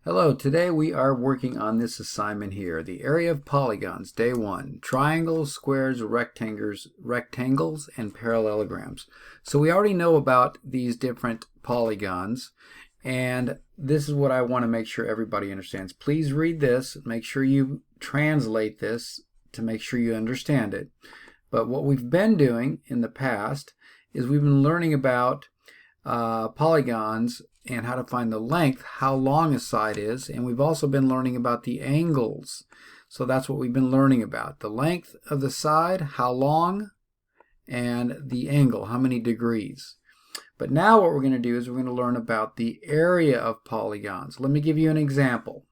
Hello, today we are working on this assignment here, the area of polygons, day 1, triangles, squares, rectangles, and parallelograms. So we already know about these different polygons, and this is what I want to make sure everybody understands. Please read this, make sure you translate this to make sure you understand it. But what we've been doing in the past is we've been learning about polygons and how to find the length, how long a side is, and we've also been learning about the angles. So that's what we've been learning about. The length of the side, how long, and the angle, how many degrees. But now what we're going to do is we're going to learn about the area of polygons. Let me give you an example.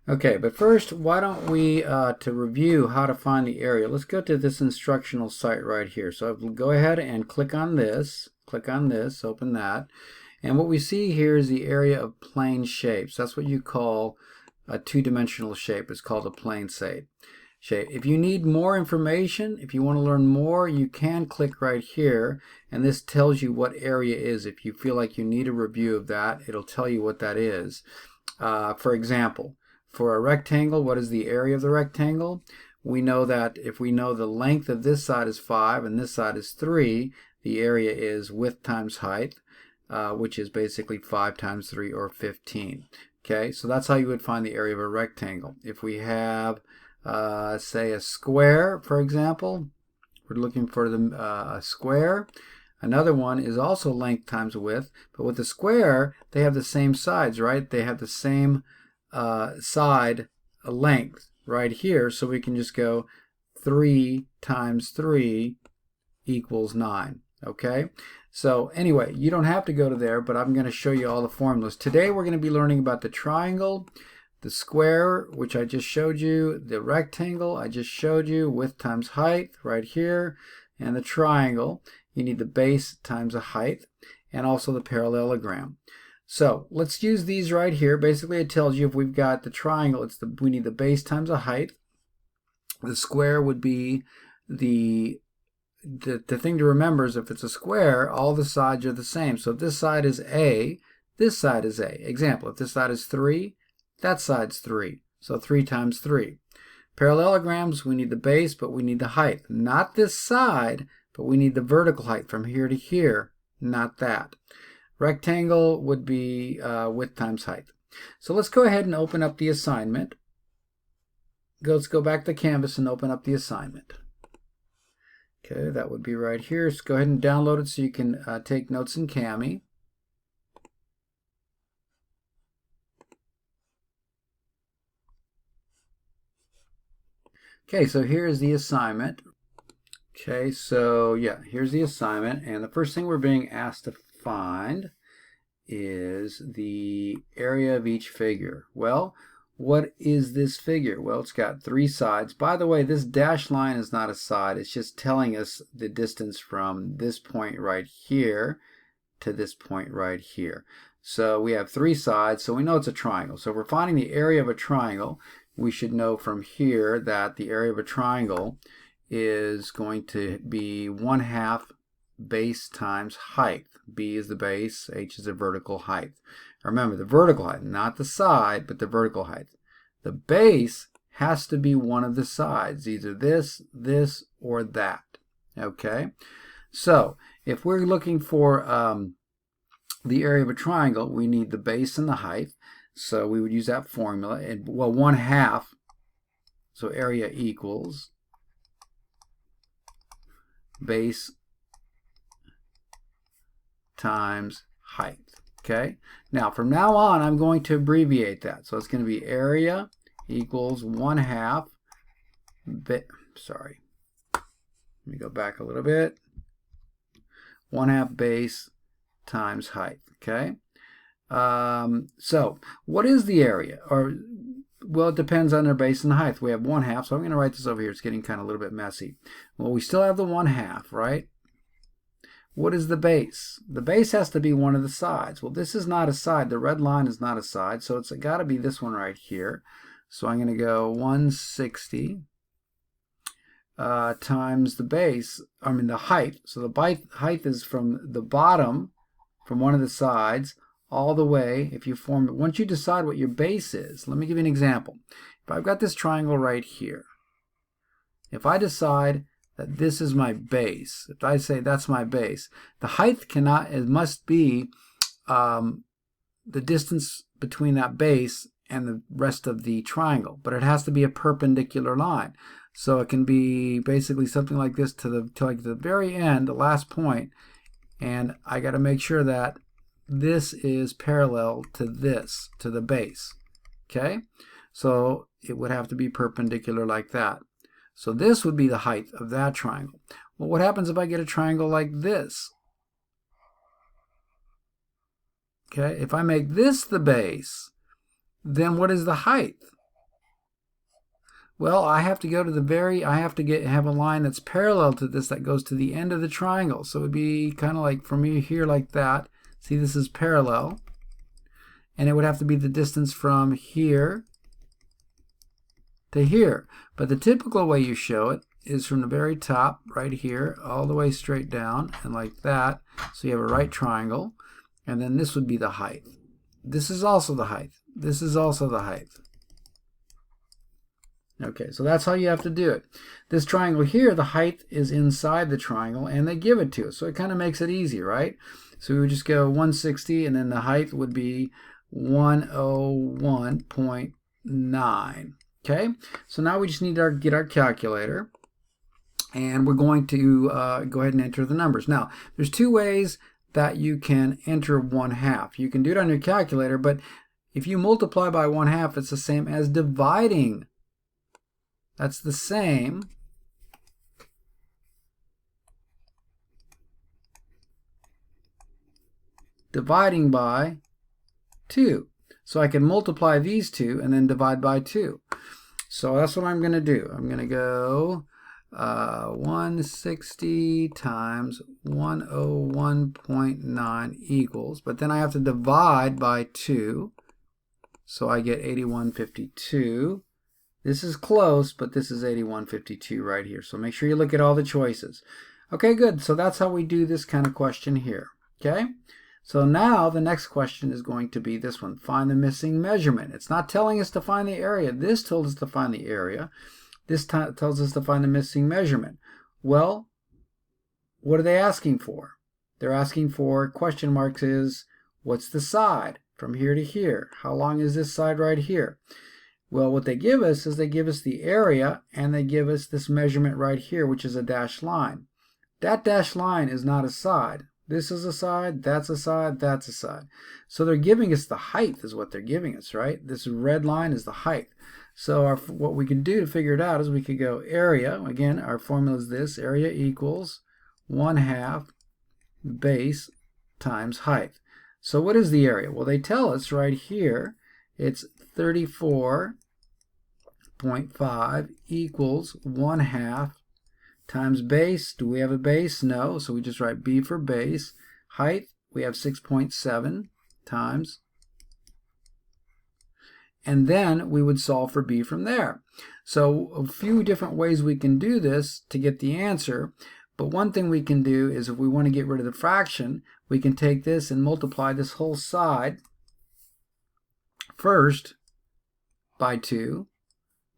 Okay, but first, why don't we, to review how to find the area, let's go to this instructional site right here. So go ahead and click on this, open that. And what we see here is the area of plane shapes. That's what you call a two-dimensional shape. It's called a plane shape. If you need more information, if you want to learn more, you can click right here, and this tells you what area is. If you feel like you need a review of that, it'll tell you what that is. For example, for a rectangle, what is the area of the rectangle? We know that if we know the length of this side is 5 and this side is 3, the area is width times height. Which is basically 5 times 3 or 15. Okay, so that's how you would find the area of a rectangle. If we have, say, a square, for example, we're looking for a square. Another one is also length times width, but with the square, they have the same sides, right? They have the same side length right here, so we can just go 3 times 3 equals 9. Okay, so anyway, you don't have to go to there, but I'm going to show you all the formulas. Today we're going to be learning about the triangle, the square, which I just showed you, the rectangle I just showed you, width times height right here, and the triangle. You need the base times the height, and also the parallelogram. So let's use these right here. Basically it tells you if we've got the triangle, we need the base times the height. The square would be the thing to remember is if it's a square, all the sides are the same. So if this side is A, this side is A. Example, if this side is 3, that side's 3. So 3 times 3. Parallelograms, we need the base, but we need the height. Not this side, but we need the vertical height from here to here, not that. Rectangle would be width times height. So let's go ahead and open up the assignment. Let's go back to Canvas and open up the assignment. Okay, that would be right here. So go ahead and download it so you can take notes in Kami. Okay, so here's the assignment. Okay, so yeah, here's the assignment, and the first thing we're being asked to find is the area of each figure. Well, what is this figure? Well, it's got 3 sides. By the way, this dashed line is not a side. It's just telling us the distance from this point right here to this point right here. So we have 3 sides, so we know it's a triangle. So if we're finding the area of a triangle, we should know from here that the area of a triangle is going to be 1/2 base times height. B is the base, H is the vertical height. Remember, the vertical height, not the side, but the vertical height. The base has to be one of the sides, either this, this, or that. Okay? So, if we're looking for the area of a triangle, we need the base and the height. So we would use that formula. And, well, 1/2, so area equals base times height. Okay, now from now on I'm going to abbreviate that. So it's going to be area equals 1/2 sorry, let me go back a little bit, 1/2 base times height. Okay, so what is the area? Or, well, it depends on their base and the height. We have 1/2, so I'm going to write this over here. It's getting kind of a little bit messy. Well, we still have the 1/2, right? What is the base? The base has to be one of the sides. Well, this is not a side. The red line is not a side, so it's got to be this one right here. So I'm going to go 160 times the base, the height. So the height is from the bottom, from one of the sides, all the way. If you form it, once you decide what your base is, let me give you an example. If I've got this triangle right here, if I decide that this is my base, if I say that's my base, the height must be the distance between that base and the rest of the triangle, but it has to be a perpendicular line. So it can be basically something like this to the very end, the last point, and I got to make sure that this is parallel to this, to the base. Okay, so it would have to be perpendicular like that. So this would be the height of that triangle. Well, what happens if I get a triangle like this? Okay, if I make this the base, then what is the height? Well, I have to go to have a line that's parallel to this that goes to the end of the triangle. So it would be kind of like from here like that. See, this is parallel. And it would have to be the distance from here to here. But the typical way you show it is from the very top right here all the way straight down and like that. So you have a right triangle. And then this would be the height. This is also the height. This is also the height. Okay, so that's how you have to do it. This triangle here, the height is inside the triangle, and they give it to us. So it kind of makes it easy, right? So we would just go 160, and then the height would be 101.9. Okay, so now we just need to get our calculator, and we're going to go ahead and enter the numbers. Now, there's two ways that you can enter 1/2. You can do it on your calculator, but if you multiply by 1/2, it's the same as dividing. That's the same dividing by 2. So I can multiply these two and then divide by 2. So that's what I'm going to do. I'm going to go 160 times 101.9 equals, but then I have to divide by 2. So I get 8152. This is close, but this is 8152 right here. So make sure you look at all the choices. Okay, good. So that's how we do this kind of question here. Okay? So now the next question is going to be this one. Find the missing measurement. It's not telling us to find the area. This told us to find the area. This tells us to find the missing measurement. Well, what are they asking for? They're asking for, question marks is, what's the side from here to here? How long is this side right here? Well, what they give us is they give us the area, and they give us this measurement right here, which is a dashed line. That dashed line is not a side. This is a side, that's a side, that's a side. So they're giving us the height is what they're giving us, right? This red line is the height. So what we can do to figure it out is we could go area. Again, our formula is this. Area equals 1/2 base times height. So what is the area? Well, they tell us right here it's 34.5 equals 1/2 times base. Do we have a base? No. So we just write B for base. Height, we have 6.7 times. And then we would solve for B from there. So a few different ways we can do this to get the answer. But one thing we can do is if we want to get rid of the fraction, we can take this and multiply this whole side first by 2.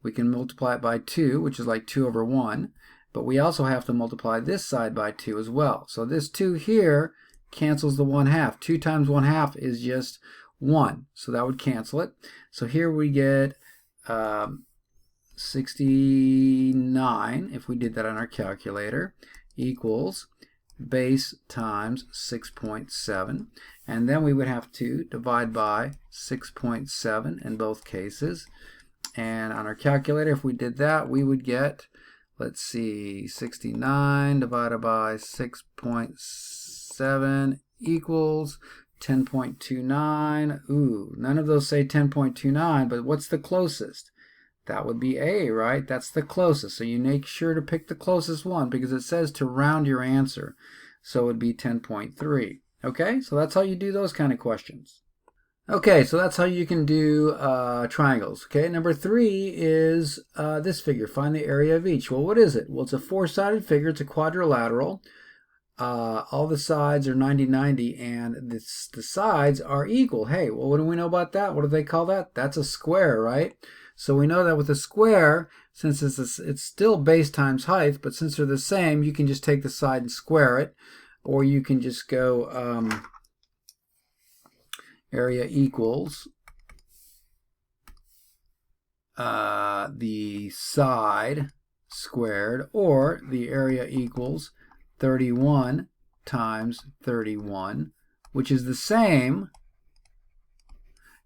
We can multiply it by 2, which is like 2 over 1. But we also have to multiply this side by 2 as well. So this 2 here cancels the 1/2. 2 times 1/2 is just 1. So that would cancel it. So here we get 69, if we did that on our calculator, equals base times 6.7. And then we would have to divide by 6.7 in both cases. And on our calculator, if we did that, we would get, let's see, 69 divided by 6.7 equals 10.29. Ooh, none of those say 10.29, but what's the closest? That would be A, right? That's the closest. So you make sure to pick the closest one because it says to round your answer. So it would be 10.3. Okay, so that's how you do those kind of questions. Okay, so that's how you can do triangles. Okay, number 3 is this figure. Find the area of each. Well, what is it? Well, it's a 4-sided figure. It's a quadrilateral. all the sides are 90-90 and the sides are equal. Hey, well, what do we know about that? What do they call that? That's a square, right? So we know that with a square, since it's still base times height, but since they're the same, you can just take the side and square it, or you can just go area equals the side squared, or the area equals 31 times 31, which is the same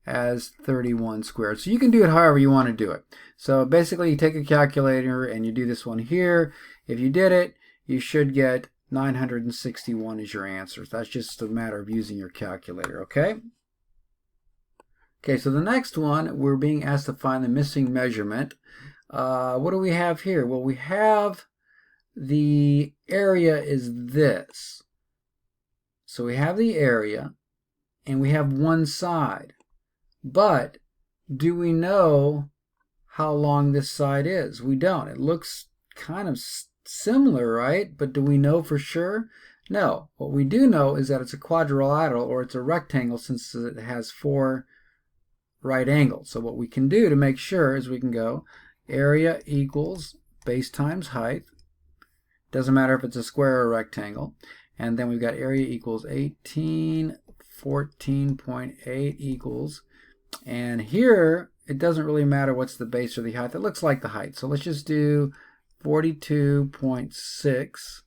as 31 squared. So you can do it however you want to do it. So basically you take a calculator and you do this one here. If you did it, you should get 961 as your answer. That's just a matter of using your calculator, okay? Okay, so the next one, we're being asked to find the missing measurement. What do we have here? Well, we have the area is this. So we have the area and we have one side. But do we know how long this side is? We don't. It looks kind of similar, right? But do we know for sure? No. What we do know is that it's a quadrilateral, or it's a rectangle, since it has 4 right angles. So what we can do to make sure is we can go area equals base times height. Doesn't matter if it's a square or a rectangle. And then we've got area equals 1814.8 equals. And here, it doesn't really matter what's the base or the height. It looks like the height. So let's just do 42.6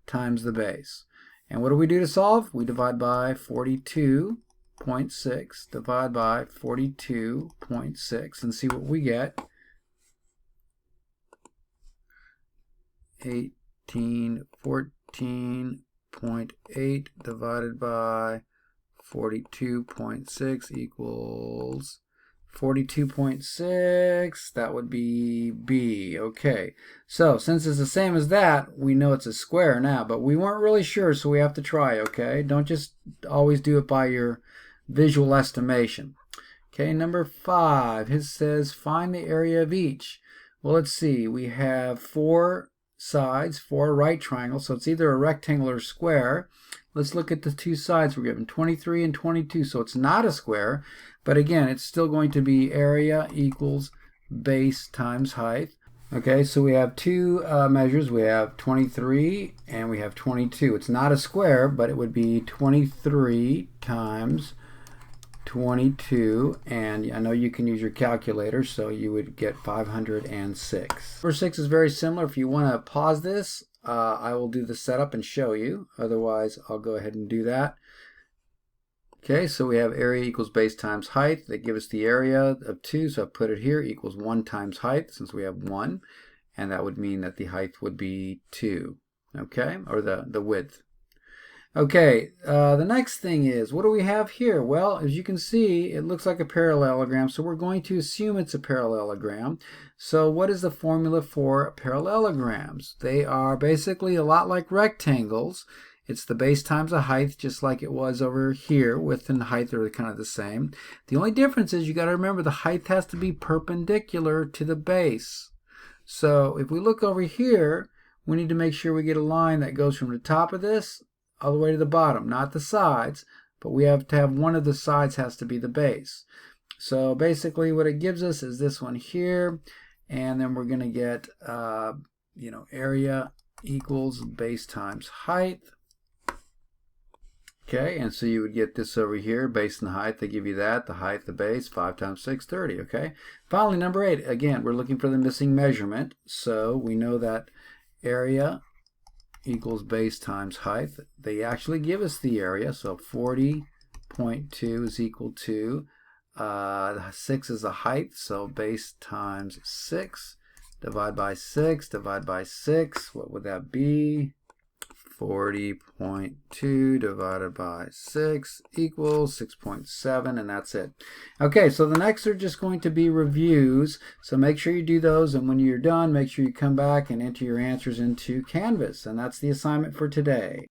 times the base. And what do we do to solve? We divide by 42.6, divide by 42.6, and see what we get. 1814.8 divided by 42.6 equals 42.6. That would be B. Okay, so since it's the same as that, we know it's a square now, but we weren't really sure, so we have to try, okay? Don't just always do it by your visual estimation. Okay, number 5, it says find the area of each. Well, let's see, we have 4 sides, 4 right triangles, so it's either a rectangle or a square. Let's look at the 2 sides we're given, 23 and 22, so it's not a square, but again, it's still going to be area equals base times height. Okay, so we have 2 measures. We have 23 and we have 22. It's not a square, but it would be 23 times 22, and I know you can use your calculator, so you would get 506. Number 6 is very similar. If you want to pause this, I will do the setup and show you. Otherwise, I'll go ahead and do that. Okay, so we have area equals base times height. They give us the area of 2, so I put it here, equals 1 times height, since we have 1, and that would mean that the height would be 2, okay, or the width. Okay, the next thing is, what do we have here? Well, as you can see, it looks like a parallelogram, so we're going to assume it's a parallelogram. So what is the formula for parallelograms? They are basically a lot like rectangles. It's the base times the height, just like it was over here. Width and height are kind of the same. The only difference is you got to remember the height has to be perpendicular to the base. So if we look over here, we need to make sure we get a line that goes from the top of this all the way to the bottom, not the sides, but we have to have one of the sides has to be the base. So basically what it gives us is this one here, and then we're going to get area equals base times height. Okay, and so you would get this over here, base and the height, they give you that, the height, the base, 5 times 6, 30, okay? Finally, number 8, again, we're looking for the missing measurement, so we know that area equals base times height. They actually give us the area, so 40.2 is equal to 6 is the height, so base times 6, divide by 6, divide by 6, what would that be? 40.2 divided by 6 equals 6.7, and that's it. Okay, so the next are just going to be reviews, so make sure you do those, and when you're done, make sure you come back and enter your answers into Canvas, and that's the assignment for today.